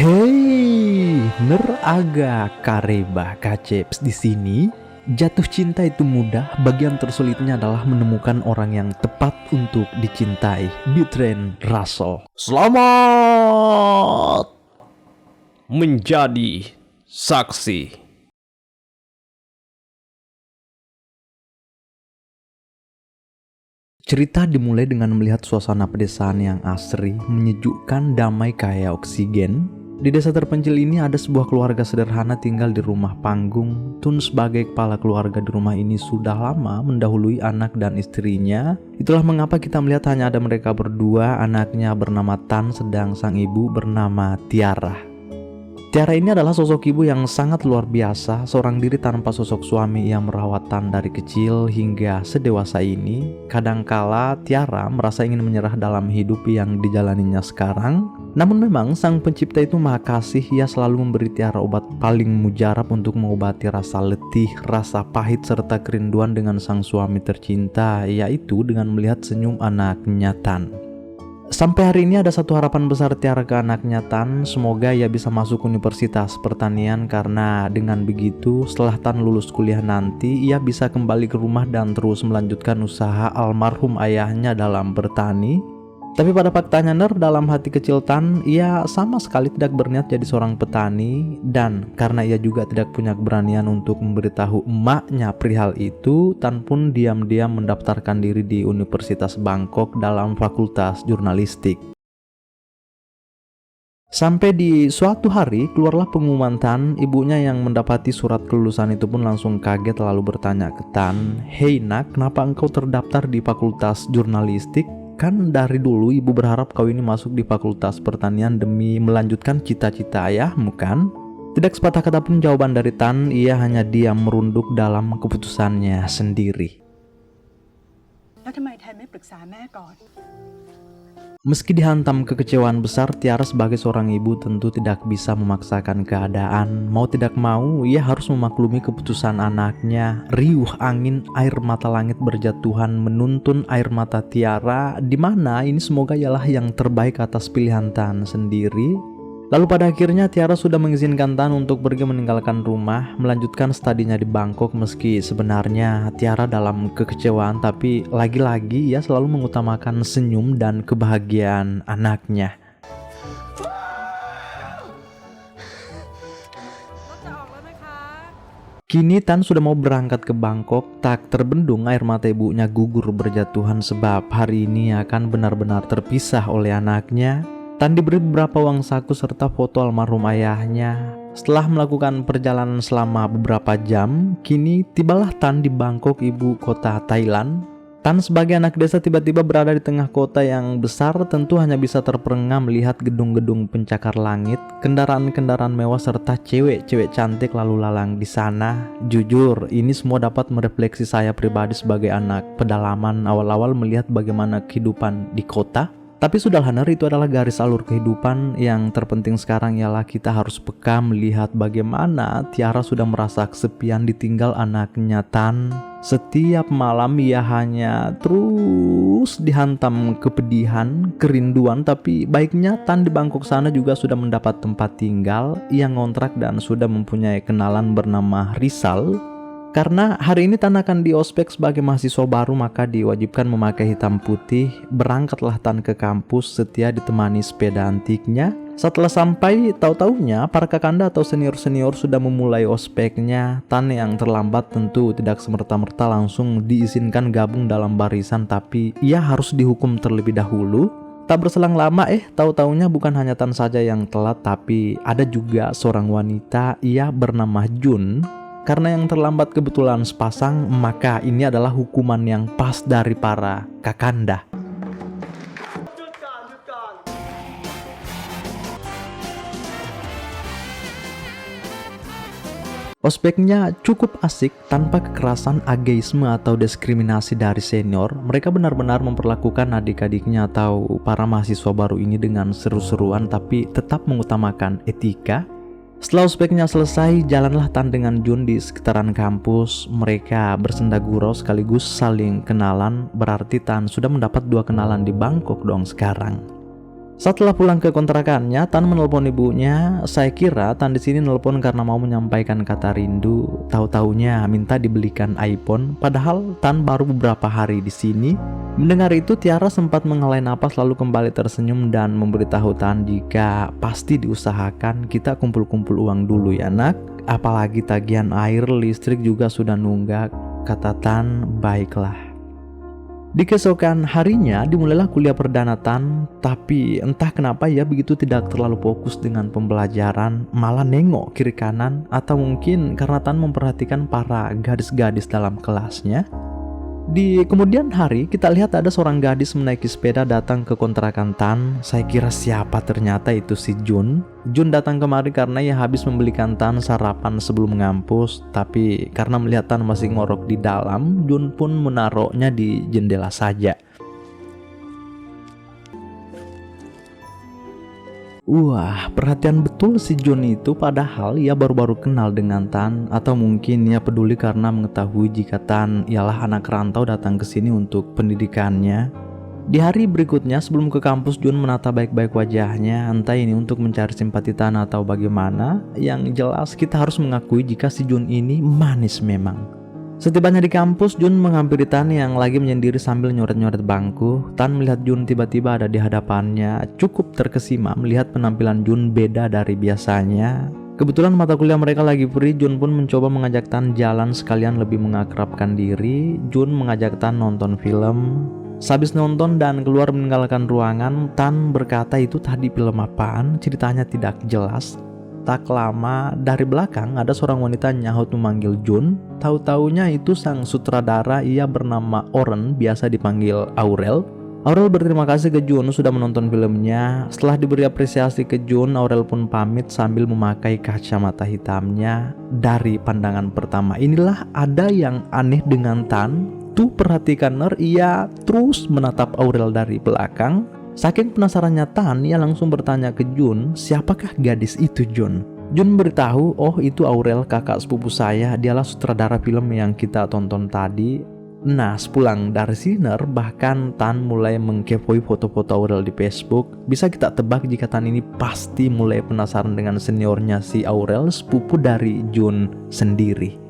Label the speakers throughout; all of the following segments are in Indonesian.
Speaker 1: Hei, neraga kareba kaceps di sini. Jatuh cinta itu mudah, bagian tersulitnya adalah menemukan orang yang tepat untuk dicintai. Bitren Raso. Selamat menjadi saksi. Cerita dimulai dengan melihat suasana pedesaan yang asri, menyejukkan, damai kayak oksigen. Di desa terpencil ini ada sebuah keluarga sederhana tinggal di rumah panggung. Tun sebagai kepala keluarga di rumah ini sudah lama mendahului anak dan istrinya. Itulah mengapa kita melihat hanya ada mereka berdua, anaknya bernama Tan sedang sang ibu bernama Tiara. Tiara ini adalah sosok ibu yang sangat luar biasa, seorang diri tanpa sosok suami yang merawat Tan dari kecil hingga sedewasa ini. Kadangkala Tiara merasa ingin menyerah dalam hidup yang dijalaninya sekarang. Namun memang sang pencipta itu maha kasih, ia selalu memberi Tiara obat paling mujarab untuk mengobati rasa letih, rasa pahit serta kerinduan dengan sang suami tercinta, yaitu dengan melihat senyum anaknya Tan. Sampai hari ini ada satu harapan besar Tiara ke anaknya Tan, semoga ia bisa masuk Universitas Pertanian karena dengan begitu setelah Tan lulus kuliah nanti ia bisa kembali ke rumah dan terus melanjutkan usaha almarhum ayahnya dalam bertani. Tapi pada faktanya dalam hati kecil Tan, ia sama sekali tidak berniat jadi seorang petani, dan karena ia juga tidak punya keberanian untuk memberitahu emaknya perihal itu, Tan pun diam-diam mendaftarkan diri di Universitas Bangkok dalam Fakultas Jurnalistik. Sampai di suatu hari keluarlah pengumuman Tan, ibunya yang mendapati surat kelulusan itu pun langsung kaget lalu bertanya ke Tan, "Hei nak, kenapa engkau terdaftar di Fakultas Jurnalistik? Kan dari dulu ibu berharap kau ini masuk di Fakultas Pertanian demi melanjutkan cita-cita ayahmu kan?" Tidak sepatah kata pun jawaban dari Tan, ia hanya diam merunduk dalam keputusannya sendiri. Meski dihantam kekecewaan besar, Tiara sebagai seorang ibu tentu tidak bisa memaksakan keadaan. Mau tidak mau, ia harus memaklumi keputusan anaknya. Riuh angin, air mata langit berjatuhan menuntun air mata Tiara, di mana ini semoga ialah yang terbaik atas pilihan Tan sendiri. Lalu pada akhirnya Tiara sudah mengizinkan Tan untuk pergi meninggalkan rumah, melanjutkan studinya di Bangkok. Meski sebenarnya Tiara dalam kekecewaan, tapi lagi-lagi ia selalu mengutamakan senyum dan kebahagiaan anaknya. Kini Tan sudah mau berangkat ke Bangkok, tak terbendung air mata ibunya gugur berjatuhan sebab hari ini akan benar-benar terpisah oleh anaknya. Tan diberi beberapa uang saku serta foto almarhum ayahnya. Setelah melakukan perjalanan selama beberapa jam, kini tibalah Tan di Bangkok, ibu kota Thailand. Tan sebagai anak desa tiba-tiba berada di tengah kota yang besar, tentu hanya bisa terperangah melihat gedung-gedung pencakar langit, kendaraan-kendaraan mewah serta cewek-cewek cantik lalu lalang di sana. Jujur, ini semua dapat merefleksi saya pribadi sebagai anak pedalaman awal-awal melihat bagaimana kehidupan di kota. Tapi sudahlah, itu adalah garis alur kehidupan. Yang terpenting sekarang ialah kita harus peka melihat bagaimana Tiara sudah merasa kesepian ditinggal anaknya Tan. Setiap malam ia hanya terus dihantam kepedihan, kerinduan. Tapi baiknya Tan di Bangkok sana juga sudah mendapat tempat tinggal. Ia ngontrak dan sudah mempunyai kenalan bernama Rizal. Karena hari ini Tan akan di ospek sebagai mahasiswa baru, maka diwajibkan memakai hitam putih. Berangkatlah Tan ke kampus setia ditemani sepeda antiknya. Setelah sampai, tahu-taunya para kakanda atau senior-senior sudah memulai ospeknya. Tan yang terlambat tentu tidak semerta-merta langsung diizinkan gabung dalam barisan, tapi ia harus dihukum terlebih dahulu. Tak berselang lama tahu-taunya bukan hanya Tan saja yang telat, tapi ada juga seorang wanita, ia bernama Jun. Karena yang terlambat kebetulan sepasang, maka ini adalah hukuman yang pas dari para kakanda. Ospeknya cukup asik, tanpa kekerasan, ageisme atau diskriminasi dari senior. Mereka benar-benar memperlakukan adik-adiknya atau para mahasiswa baru ini dengan seru-seruan, tapi tetap mengutamakan etika. Setelah ospeknya selesai, jalanlah Tan dengan Jun di sekitaran kampus. Mereka bersenda gurau sekaligus saling kenalan. Berarti Tan sudah mendapat 2 kenalan di Bangkok dong sekarang. Setelah pulang ke kontrakannya, Tan menelpon ibunya. Saya kira Tan di sini nelpon karena mau menyampaikan kata rindu. Tahu-taunya minta dibelikan iPhone, padahal Tan baru beberapa hari di sini. Mendengar itu, Tiara sempat menghela napas lalu kembali tersenyum dan memberitahu Tan jika pasti diusahakan kita kumpul-kumpul uang dulu ya nak. Apalagi tagihan air, listrik juga sudah nunggak. Kata Tan, baiklah. Di keesokan harinya dimulailah kuliah perdana Tan, tapi entah kenapa ia begitu tidak terlalu fokus dengan pembelajaran, malah nengok kiri kanan, atau mungkin karena Tan memperhatikan para gadis-gadis dalam kelasnya. Di kemudian hari kita lihat ada seorang gadis menaiki sepeda datang ke kontrakan Tan. Saya kira siapa, ternyata itu si Jun. Jun datang kemari karena ia habis membelikan Tan sarapan sebelum ngampus. Tapi karena melihat Tan masih ngorok di dalam, Jun pun menaruhnya di jendela saja. Wah, perhatian betul si Jun itu, padahal ia baru-baru kenal dengan Tan, atau mungkin ia peduli karena mengetahui jika Tan ialah anak rantau datang ke sini untuk pendidikannya. Di hari berikutnya sebelum ke kampus, Jun menata baik-baik wajahnya, entah ini untuk mencari simpati Tan atau bagaimana. Yang jelas kita harus mengakui jika si Jun ini manis memang. Setibanya di kampus, Jun menghampiri Tan yang lagi menyendiri sambil nyoret-nyoret bangku. Tan melihat Jun tiba-tiba ada di hadapannya, cukup terkesima melihat penampilan Jun beda dari biasanya. Kebetulan mata kuliah mereka lagi free, Jun pun mencoba mengajak Tan jalan sekalian lebih mengakrabkan diri. Jun mengajak Tan nonton film. Sehabis nonton dan keluar meninggalkan ruangan, Tan berkata itu tadi film apaan, ceritanya tidak jelas. Tak lama dari belakang ada seorang wanita nyahut memanggil Jun. Tahu-taunya itu sang sutradara, ia bernama Oren, biasa dipanggil Aurel. Aurel berterima kasih ke Jun sudah menonton filmnya. Setelah diberi apresiasi ke Jun, Aurel pun pamit sambil memakai kacamata hitamnya. Dari pandangan pertama inilah ada yang aneh dengan Tan. Tuh perhatikan Ner, ia terus menatap Aurel dari belakang. Saking penasarannya Tan, ia langsung bertanya ke Jun, siapakah gadis itu Jun? Jun beritahu, oh itu Aurel, kakak sepupu saya, dialah sutradara film yang kita tonton tadi. Nah, sepulang dari sini, bahkan Tan mulai mengkepoi foto-foto Aurel di Facebook. Bisa kita tebak jika Tan ini pasti mulai penasaran dengan seniornya si Aurel, sepupu dari Jun sendiri.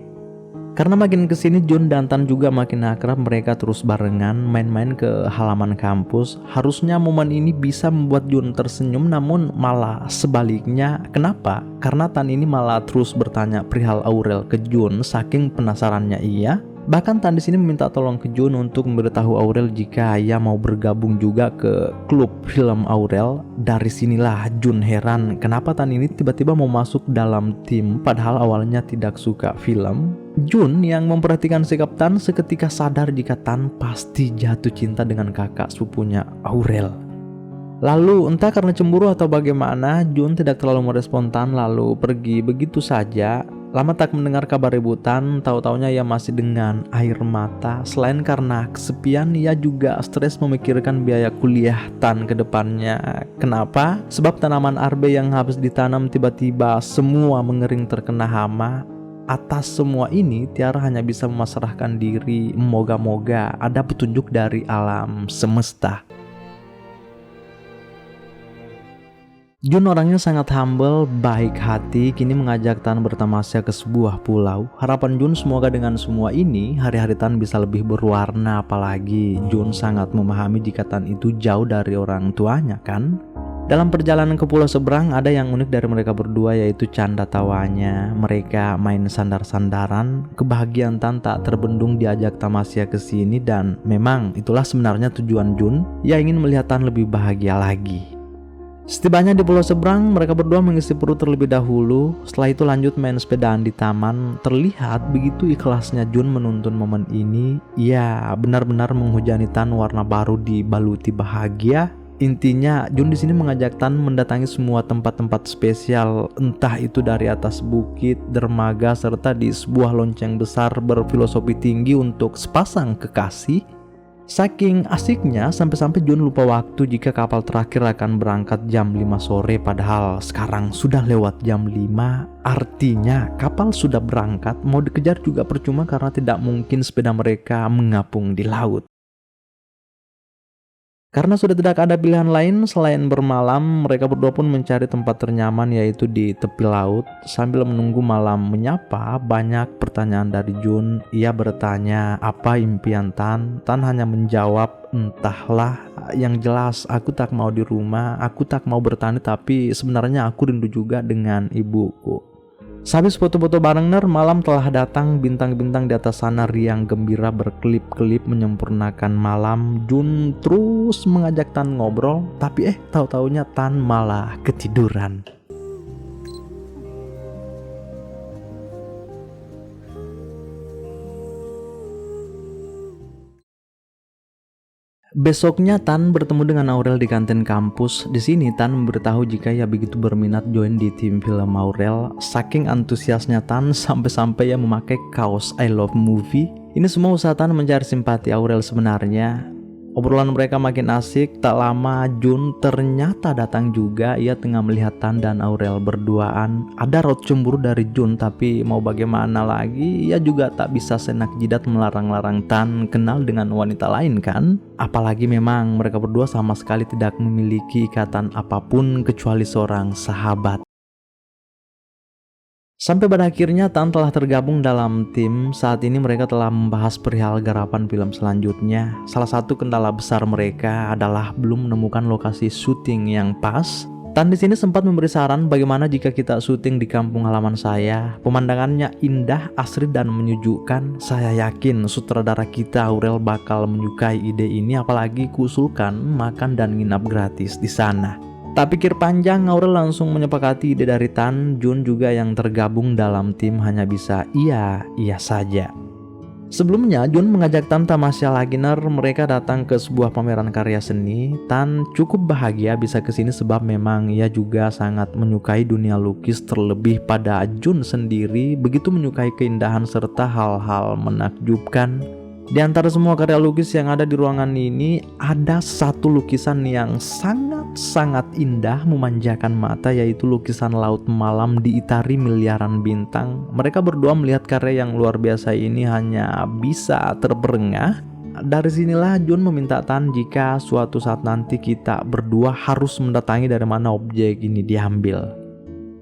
Speaker 1: Karena makin kesini Jun dan Tan juga makin akrab, mereka terus barengan main-main ke halaman kampus. Harusnya momen ini bisa membuat Jun tersenyum, namun malah sebaliknya. Kenapa? Karena Tan ini malah terus bertanya perihal Aurel ke Jun, saking penasarannya ia. Bahkan Tan di sini meminta tolong ke Jun untuk memberitahu Aurel jika ia mau bergabung juga ke klub film Aurel. Dari sinilah Jun heran kenapa Tan ini tiba-tiba mau masuk dalam tim padahal awalnya tidak suka film. Jun yang memperhatikan sikap Tan seketika sadar jika Tan pasti jatuh cinta dengan kakak sepupunya Aurel. Lalu entah karena cemburu atau bagaimana, Jun tidak terlalu merespon Tan lalu pergi begitu saja. Lama tak mendengar kabar ibu Tan, tahu-taunya ia masih dengan air mata. Selain karena kesepian, ia juga stres memikirkan biaya kuliah Tan ke depannya. Kenapa? Sebab tanaman arbe yang habis ditanam tiba-tiba semua mengering terkena hama. Atas semua ini, Tiara hanya bisa memasrahkan diri, moga-moga ada petunjuk dari alam semesta. Jun orangnya sangat humble, baik hati, kini mengajak Tan bertamasya ke sebuah pulau. Harapan Jun semoga dengan semua ini, hari-hari Tan bisa lebih berwarna, apalagi Jun sangat memahami jika Tan itu jauh dari orang tuanya kan. Dalam perjalanan ke pulau seberang, ada yang unik dari mereka berdua, yaitu canda tawanya. Mereka main sandar-sandaran, kebahagiaan Tan tak terbendung diajak tamasya ke sini, dan memang itulah sebenarnya tujuan Jun, ia ingin melihat Tan lebih bahagia lagi. Setibanya di pulau seberang, mereka berdua mengisi perut terlebih dahulu. Setelah itu lanjut main sepedaan di taman. Terlihat begitu ikhlasnya Jun menuntun momen ini. Ia benar-benar menghujani Tan warna baru dibaluti bahagia. Intinya Jun di sini mengajak Tan mendatangi semua tempat-tempat spesial, entah itu dari atas bukit, dermaga, serta di sebuah lonceng besar berfilosofi tinggi untuk sepasang kekasih. Saking asiknya sampai-sampai Jun lupa waktu jika kapal terakhir akan berangkat jam 5 sore, padahal sekarang sudah lewat jam 5. Artinya kapal sudah berangkat, mau dikejar juga percuma karena tidak mungkin sepeda mereka mengapung di laut. Karena sudah tidak ada pilihan lain selain bermalam, mereka berdua pun mencari tempat ternyaman yaitu di tepi laut. Sambil menunggu malam menyapa, banyak pertanyaan dari Jun. Ia bertanya, apa impian Tan? Tan hanya menjawab, entahlah, yang jelas aku tak mau di rumah, aku tak mau bertani, tapi sebenarnya aku rindu juga dengan ibuku. Sehabis foto-foto bareng malam telah datang, bintang-bintang di atas sana riang gembira berkelip-kelip menyempurnakan malam. Jun terus mengajak Tan ngobrol, tapi tahu-taunya Tan malah ketiduran. Besoknya Tan bertemu dengan Aurel di kantin kampus. Di sini Tan memberitahu jika ia begitu berminat join di tim film Aurel. Saking antusiasnya Tan sampai-sampai ia memakai kaos I Love Movie. Ini semua usaha Tan mencari simpati Aurel sebenarnya. Obrolan mereka makin asik. Tak lama Jun ternyata datang juga. Ia tengah melihat Tan dan Aurel berduaan. Ada raut cemburu dari Jun, tapi mau bagaimana lagi, ia juga tak bisa senak jidat melarang-larang Tan kenal dengan wanita lain kan. Apalagi memang mereka berdua sama sekali tidak memiliki ikatan apapun kecuali seorang sahabat. Sampai pada akhirnya Tan telah tergabung dalam tim. Saat ini mereka telah membahas perihal garapan film selanjutnya. Salah satu kendala besar mereka adalah belum menemukan lokasi syuting yang pas. Tan di sini sempat memberi saran bagaimana jika kita syuting di kampung halaman saya. Pemandangannya indah, asri dan menyejukkan. Saya yakin sutradara kita Aurel bakal menyukai ide ini, apalagi kuusulkan makan dan nginap gratis di sana. Tak pikir panjang, Aurel langsung menyepakati ide dari Tan. Jun juga yang tergabung dalam tim hanya bisa iya saja. Sebelumnya, Jun mengajak Tan tamasya Laginer. Mereka datang ke sebuah pameran karya seni. Tan cukup bahagia bisa kesini sebab memang ia juga sangat menyukai dunia lukis, terlebih pada Jun sendiri begitu menyukai keindahan serta hal-hal menakjubkan. Di antara semua karya lukis yang ada di ruangan ini, ada satu lukisan yang sangat indah memanjakan mata, yaitu lukisan laut malam diitari miliaran bintang. Mereka berdua melihat karya yang luar biasa ini hanya bisa terperengah. Dari sinilah Jun meminta Tan jika suatu saat nanti kita berdua harus mendatangi dari mana objek ini diambil.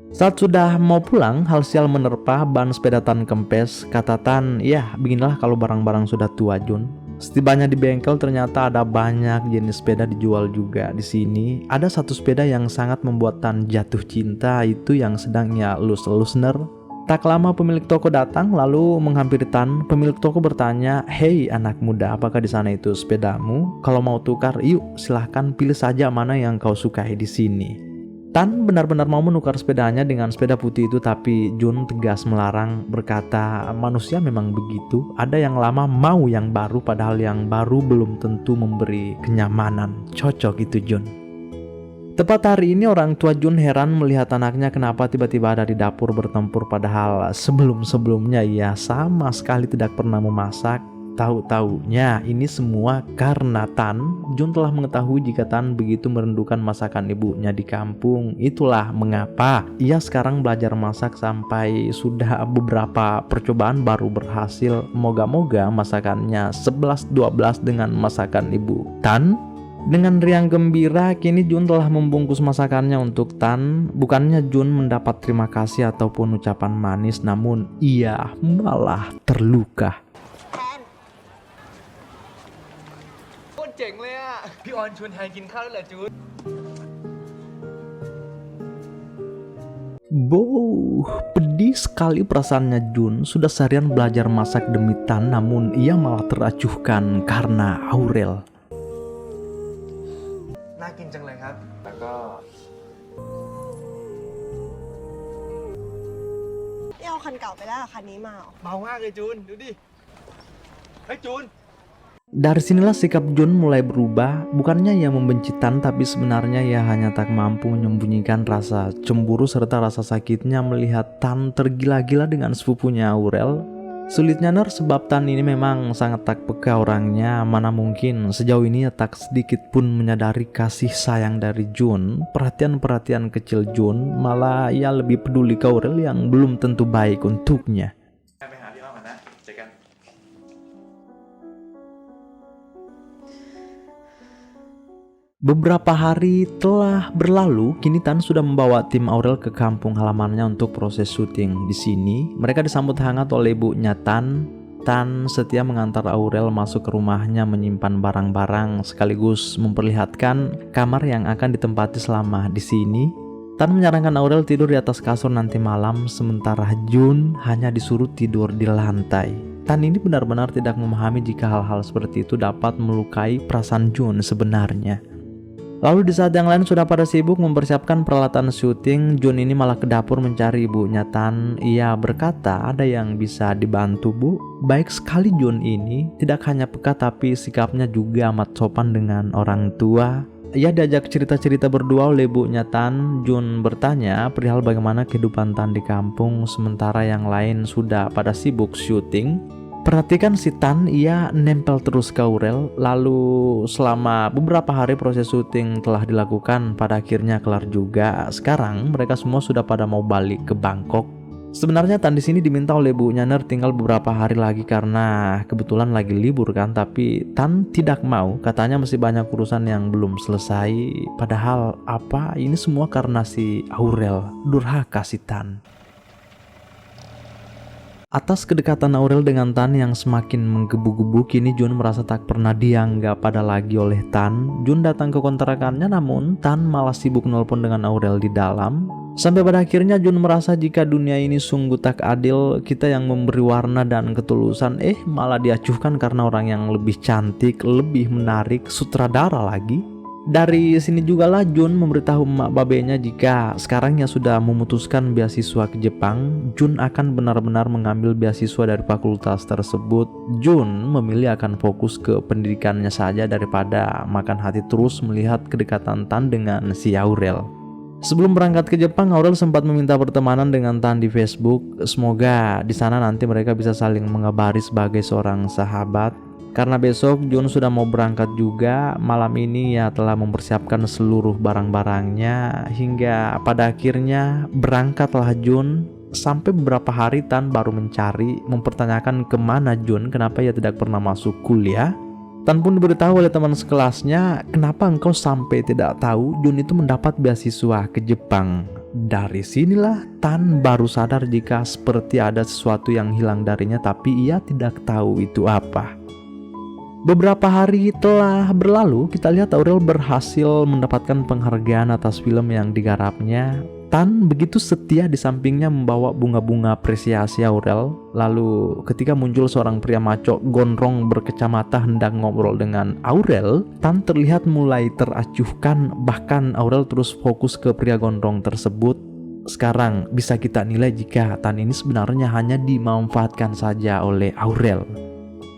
Speaker 1: Saat sudah mau pulang, hal sial menerpa, ban sepeda Tan kempes. Kata Tan, ya beginilah kalau barang-barang sudah tua Jun. Setibanya di bengkel ternyata ada banyak jenis sepeda dijual juga di sini. Ada satu sepeda yang sangat membuat Tan jatuh cinta, itu yang sedang ia elus-elusner. Tak lama pemilik toko datang lalu menghampiri Tan. Pemilik toko bertanya, "Hei anak muda, apakah di sana itu sepedamu? Kalau mau tukar, yuk silahkan pilih saja mana yang kau sukai di sini." Tan benar-benar mau menukar sepedanya dengan sepeda putih itu, tapi Jun tegas melarang, berkata manusia memang begitu, ada yang lama mau yang baru, padahal yang baru belum tentu memberi kenyamanan. Cocok itu Jun. Tepat hari ini orang tua Jun heran melihat anaknya kenapa tiba-tiba ada di dapur bertempur, padahal sebelum-sebelumnya ia sama sekali tidak pernah memasak. Tahu-taunya ini semua karena Tan. Jun telah mengetahui jika Tan begitu merindukan masakan ibunya di kampung. Itulah mengapa ia sekarang belajar masak sampai sudah beberapa percobaan baru berhasil. Moga-moga masakannya 11-12 dengan masakan ibu Tan. Dengan riang gembira, kini Jun telah membungkus masakannya untuk Tan. Bukannya Jun mendapat terima kasih ataupun ucapan manis, namun ia malah terluka.
Speaker 2: เจ๋งเลยอ่ะพี่ออนชวนแทนกินข้าวด้วยเหรอจูน
Speaker 1: Boh, pedih sekali perasaannya Jun. Sudah seharian belajar masak demi Tan, namun ia malah teracuhkan karena Aurel.
Speaker 2: น่ากินจังเลยครับแล้วก็
Speaker 3: เอาคันเก่าไปแล้วคันนี้มา
Speaker 2: เบามากเลยจูนดูดิเฮ้ยจูน
Speaker 1: Dari sinilah sikap Jun mulai berubah. Bukannya ia membenci Tan, tapi sebenarnya ia hanya tak mampu menyembunyikan rasa cemburu serta rasa sakitnya melihat Tan tergila-gila dengan sepupunya Aurel. Sulitnya sebab Tan ini memang sangat tak peka orangnya. Mana mungkin sejauh ini ia tak sedikit pun menyadari kasih sayang dari Jun. Perhatian-perhatian kecil Jun, malah ia lebih peduli ke Aurel yang belum tentu baik untuknya.
Speaker 2: ไปหาพี่อ้อมกันนะเจอกัน
Speaker 3: พ
Speaker 1: Beberapa hari telah berlalu, kini Tan sudah membawa tim Aurel ke kampung halamannya untuk proses syuting. Di sini, mereka disambut hangat oleh ibunya Tan. Tan setia mengantar Aurel masuk ke rumahnya menyimpan barang-barang sekaligus memperlihatkan kamar yang akan ditempati selama di sini. Tan menyarankan Aurel tidur di atas kasur nanti malam, sementara Jun hanya disuruh tidur di lantai. Tan ini benar-benar tidak memahami jika hal-hal seperti itu dapat melukai perasaan Jun sebenarnya. Lalu di saat yang lain sudah pada sibuk mempersiapkan peralatan syuting, Jun ini malah ke dapur mencari ibunya Tan. Ia berkata, ada yang bisa dibantu bu? Baik sekali Jun ini, tidak hanya peka tapi sikapnya juga amat sopan dengan orang tua. Ia diajak cerita-cerita berdua oleh ibunya Tan. Jun bertanya perihal bagaimana kehidupan Tan di kampung, sementara yang lain sudah pada sibuk syuting. Perhatikan si Tan, ia nempel terus ke Aurel. Lalu selama beberapa hari proses syuting telah dilakukan, pada akhirnya kelar juga. Sekarang mereka semua sudah pada mau balik ke Bangkok. Sebenarnya Tan di sini diminta oleh ibunya Ner tinggal beberapa hari lagi karena kebetulan lagi libur kan, tapi Tan tidak mau, katanya masih banyak urusan yang belum selesai. Padahal apa? Ini semua karena si Aurel, durhaka si Tan. Atas kedekatan Aurel dengan Tan yang semakin menggebu-gebu, kini Jun merasa tak pernah dianggap pada lagi oleh Tan. Jun datang ke kontrakannya, namun Tan malah sibuk nelpon dengan Aurel di dalam. Sampai pada akhirnya Jun merasa jika dunia ini sungguh tak adil, kita yang memberi warna dan ketulusan malah diacuhkan karena orang yang lebih cantik, lebih menarik, sutradara lagi. Dari sini jugalah Jun memberitahu emak babenya jika sekarang ia sudah memutuskan beasiswa ke Jepang. Jun akan benar-benar mengambil beasiswa dari fakultas tersebut. Jun memilih akan fokus ke pendidikannya saja daripada makan hati terus melihat kedekatan Tan dengan si Aurel. Sebelum berangkat ke Jepang, Aurel sempat meminta pertemanan dengan Tan di Facebook. Semoga di sana nanti mereka bisa saling mengabari sebagai seorang sahabat. Karena besok Jun sudah mau berangkat juga, malam ini ia telah mempersiapkan seluruh barang-barangnya hingga pada akhirnya berangkatlah Jun. Sampai beberapa hari Tan baru mencari, mempertanyakan kemana Jun, kenapa ia tidak pernah masuk kuliah. Tan pun diberitahu oleh teman sekelasnya, kenapa engkau sampai tidak tahu Jun itu mendapat beasiswa ke Jepang. Dari sinilah Tan baru sadar jika seperti ada sesuatu yang hilang darinya, tapi ia tidak tahu itu apa. Beberapa hari telah berlalu, kita lihat Aurel berhasil mendapatkan penghargaan atas film yang digarapnya. Tan begitu setia di sampingnya membawa bunga-bunga apresiasi Aurel. Lalu ketika muncul seorang pria maco gondrong berkacamata hendak ngobrol dengan Aurel, Tan terlihat mulai teracuhkan. Bahkan Aurel terus fokus ke pria gondrong tersebut. Sekarang bisa kita nilai jika Tan ini sebenarnya hanya dimanfaatkan saja oleh Aurel.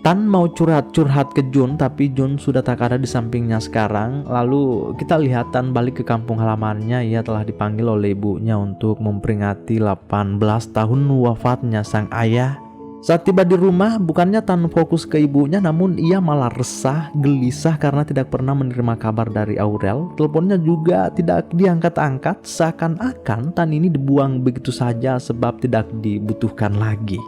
Speaker 1: Tan mau curhat-curhat ke Jun, tapi Jun sudah tak ada di sampingnya sekarang. Lalu kita lihat Tan balik ke kampung halamannya. Ia telah dipanggil oleh ibunya untuk memperingati 18 tahun wafatnya sang ayah. Saat tiba di rumah, bukannya Tan fokus ke ibunya, namun ia malah resah, gelisah karena tidak pernah menerima kabar dari Aurel. Teleponnya juga tidak diangkat-angkat, seakan-akan Tan ini dibuang begitu saja sebab tidak dibutuhkan lagi.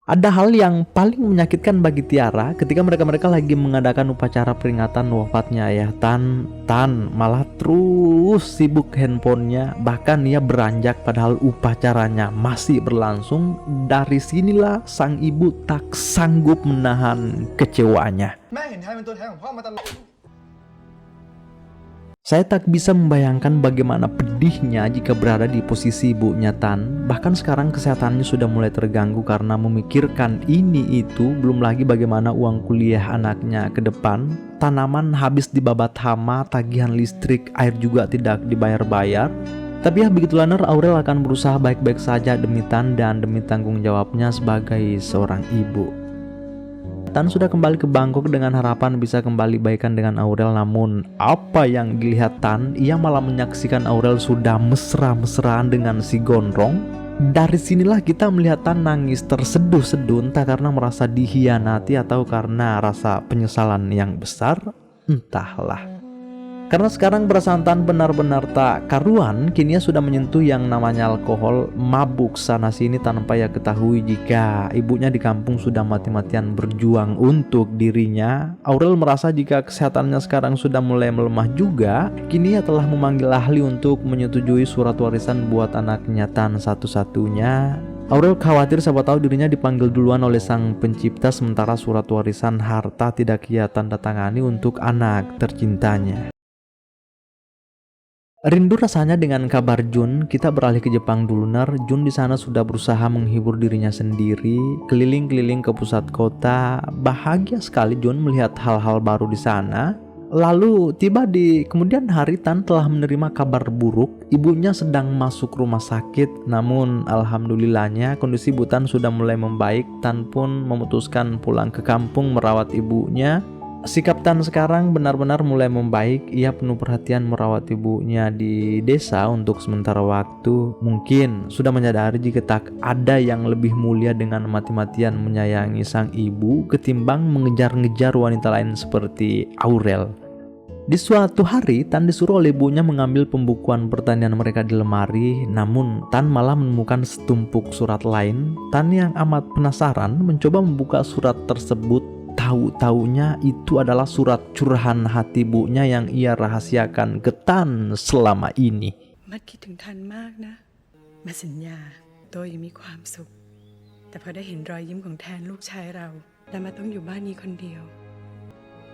Speaker 1: Ada hal yang paling menyakitkan bagi Tiara ketika mereka lagi mengadakan upacara peringatan wafatnya ayah Tan. Tan malah terus sibuk handphonenya, bahkan ia beranjak padahal upacaranya masih berlangsung. Dari sinilah sang ibu tak sanggup menahan kecewaannya. Saya tak bisa membayangkan bagaimana pedihnya jika berada di posisi ibunya Tan. Bahkan sekarang kesehatannya sudah mulai terganggu karena memikirkan ini itu, belum lagi bagaimana uang kuliah anaknya ke depan. Tanaman habis dibabat hama, tagihan listrik, air juga tidak dibayar-bayar. Tapi ya begitulah Ner, Aurel akan berusaha baik-baik saja demi Tan dan demi tanggung jawabnya sebagai seorang ibu. Tan sudah kembali ke Bangkok dengan harapan bisa kembali baikan dengan Aurel, namun apa yang dilihat Tan, ia malah menyaksikan Aurel sudah mesra-mesraan dengan si gondrong. Dari sinilah kita melihat Tan nangis terseduh-seduh, entah karena merasa dihianati atau karena rasa penyesalan yang besar, entahlah. Karena sekarang perasaan Tan benar-benar tak karuan, kini ia sudah menyentuh yang namanya alkohol, mabuk sana sini tanpa ia ketahui jika ibunya di kampung sudah mati-matian berjuang untuk dirinya. Aurel merasa jika kesehatannya sekarang sudah mulai melemah juga, kini ia telah memanggil ahli untuk menyetujui surat warisan buat anaknya Tan satu-satunya. Aurel khawatir siapa tahu dirinya dipanggil duluan oleh sang pencipta sementara surat warisan harta tidak ia tanda tangani untuk anak tercintanya. Rindu rasanya dengan kabar Jun, kita beralih ke Jepang dulu nar. Jun di sana sudah berusaha menghibur dirinya sendiri, keliling-keliling ke pusat kota. Bahagia sekali Jun melihat hal-hal baru di sana. Lalu tiba di kemudian hari Tan telah menerima kabar buruk, ibunya sedang masuk rumah sakit. Namun alhamdulillahnya kondisi Ibu Tan sudah mulai membaik. Tan pun memutuskan pulang ke kampung merawat ibunya. Sikap Tan sekarang benar-benar mulai membaik. Ia penuh perhatian merawat ibunya di desa untuk sementara waktu. Mungkin sudah menyadari jika tak ada yang lebih mulia dengan mati-matian menyayangi sang ibu ketimbang mengejar-ngejar wanita lain seperti Aurel. Di suatu hari, Tan disuruh oleh ibunya mengambil pembukuan pertanian mereka di lemari. Namun Tan malah menemukan setumpuk surat lain. Tan yang amat penasaran mencoba membuka surat tersebut. Tahu-taunya itu adalah surat curahan hati ibunya yang ia rahasiakan ke Tan selama ini.
Speaker 4: มัดคิดถึงทันมากนะมาสัญญาโตยังมีความสุขแต่พอได้เห็นรอยยิ้มของแทนลูกชายเราและมาต้องอยู่บ้านนี้คนเดียว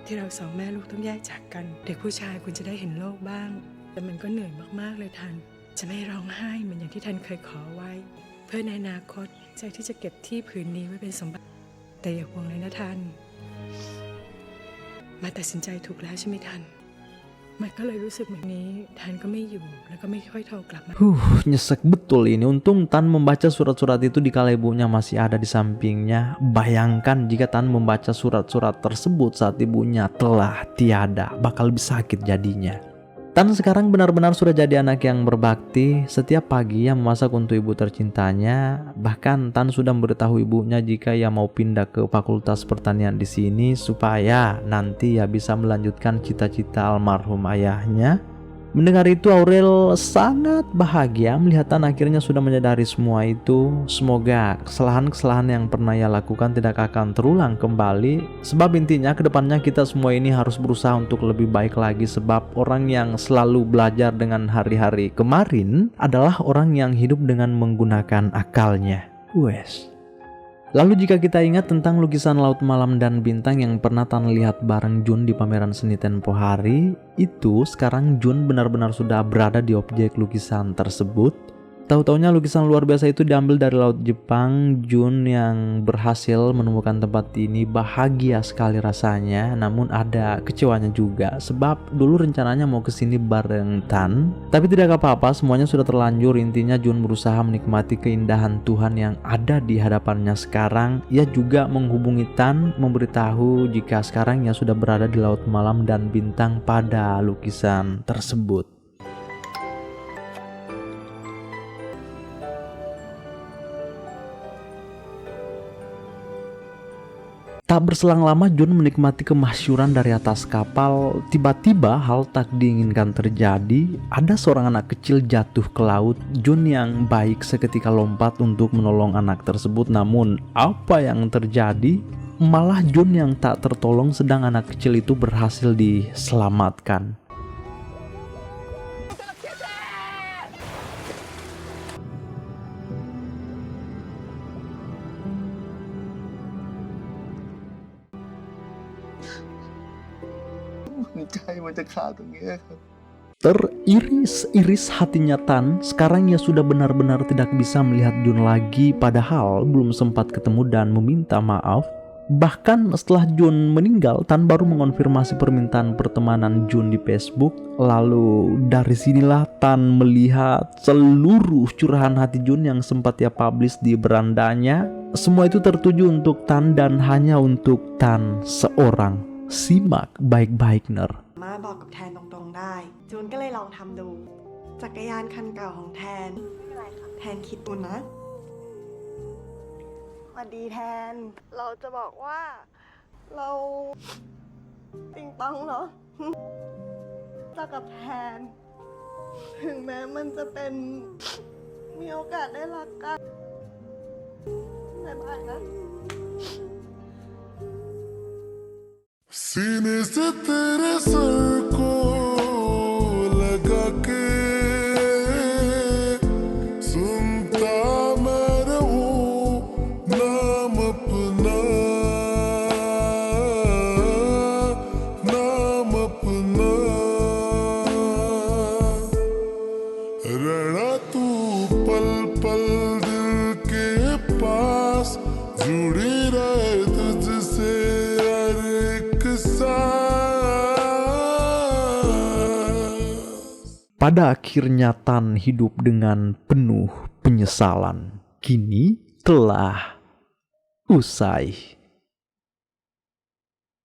Speaker 4: ที่เราสองแม่ลูกต้องแยกจากกันเด็กผู้ชายควรจะได้เห็นโลกบ้างแต่มันก็เหนื่อยมากๆเลยทันจะไม่ร้องไห้เหมือนอย่างที่ทันเคยขอไว้เพื่อในอนาคตใจที่จะเก็บที่ผืนนี้ไว้เป็นสมบัติแต่อย่าห่วงเลยนะทันมาตัดสินใจถูกแล้วใช่ไหมทันมันก็เลยรู้สึกแบบนี้ทันก็ไม่อยู่แล้วก็ไม่ค่อยโทรกลับมา
Speaker 1: Nyesek betul ini. Untung Tan membaca surat-surat itu di kala ibunya masih ada di sampingnya. Bayangkan jika Tan membaca surat-surat tersebut saat ibunya telah tiada, bakal lebih sakit jadinya. Tan sekarang benar-benar sudah jadi anak yang berbakti. Setiap pagi ia memasak untuk ibu tercintanya. Bahkan Tan sudah memberitahu ibunya jika ia mau pindah ke fakultas pertanian di sini supaya nanti ia bisa melanjutkan cita-cita almarhum ayahnya. Mendengar itu Aurel sangat bahagia melihat Tan akhirnya sudah menyadari semua itu. Semoga kesalahan-kesalahan yang pernah ia lakukan tidak akan terulang kembali. Sebab intinya kedepannya kita semua ini harus berusaha untuk lebih baik lagi. Sebab orang yang selalu belajar dengan hari-hari kemarin adalah orang yang hidup dengan menggunakan akalnya. Wes. Lalu jika kita ingat tentang lukisan laut malam dan bintang yang pernah Tan lihat bareng Jun di pameran seni tempo hari, itu sekarang Jun benar-benar sudah berada di objek lukisan tersebut. Tahu-taunya lukisan luar biasa itu diambil dari laut Jepang. Jun yang berhasil menemukan tempat ini bahagia sekali rasanya, namun ada kecewanya juga sebab dulu rencananya mau kesini bareng Tan, tapi tidak apa-apa, semuanya sudah terlanjur. Intinya Jun berusaha menikmati keindahan Tuhan yang ada di hadapannya sekarang. Ia juga menghubungi Tan, memberitahu jika sekarang ia sudah berada di laut malam dan bintang pada lukisan tersebut. Tak berselang lama Jun menikmati kemasyuran dari atas kapal. Tiba-tiba hal tak diinginkan terjadi. Ada seorang anak kecil jatuh ke laut. Jun yang baik seketika lompat untuk menolong anak tersebut. Namun apa yang terjadi? Malah Jun yang tak tertolong sedang anak kecil itu berhasil diselamatkan. Teriris-iris hatinya Tan. Sekarang ia sudah benar-benar tidak bisa melihat Jun lagi, padahal belum sempat ketemu dan meminta maaf. Bahkan setelah Jun meninggal, Tan baru mengonfirmasi permintaan pertemanan Jun di Facebook. Lalu dari sinilah Tan melihat seluruh curahan hati Jun yang sempat ia publish di berandanya. Semua itu tertuju untuk Tan dan hanya untuk Tan seorang. Simak baik-baik ner.
Speaker 3: มาบอกกับแทนตรงๆได้จูนก็เลยลองทำดูจักรยานคันเก่าของแทนแทนคิดดูนะสวัสดีแทนเราจะบอกว่าเราติงตองเหรอ จากกับแทน ถึงแม้มันจะเป็นมีโอกาสได้รักกันบ๊ายบายนะ
Speaker 5: सीने से तेरे सर को लगा के सुनता मैं रहूं नाम अपना रहना तू पल पल दिल के पास जुड़ी रहे तुझसे हर एक सांस.
Speaker 1: Pada akhirnya Tan hidup dengan penuh penyesalan. Kini telah usai.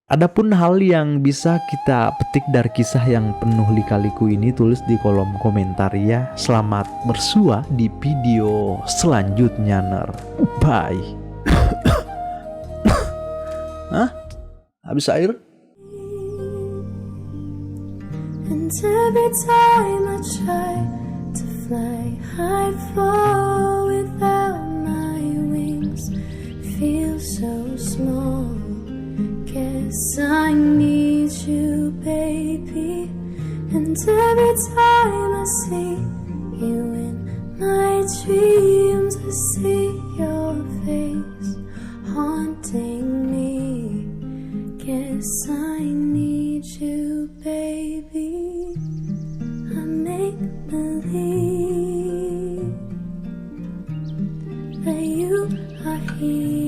Speaker 1: Adapun hal yang bisa kita petik dari kisah yang penuh lika-liku ini, tulis di kolom komentar ya. Selamat bersua di video selanjutnya, ner. Bye. Hah? Habis air?
Speaker 6: And every time I try to fly, I fall without my wings. Feel so small. Guess I need you, baby. And every time I see you in my dreams, I see your face haunting me. Guess I need you, baby. I make believe that you are here.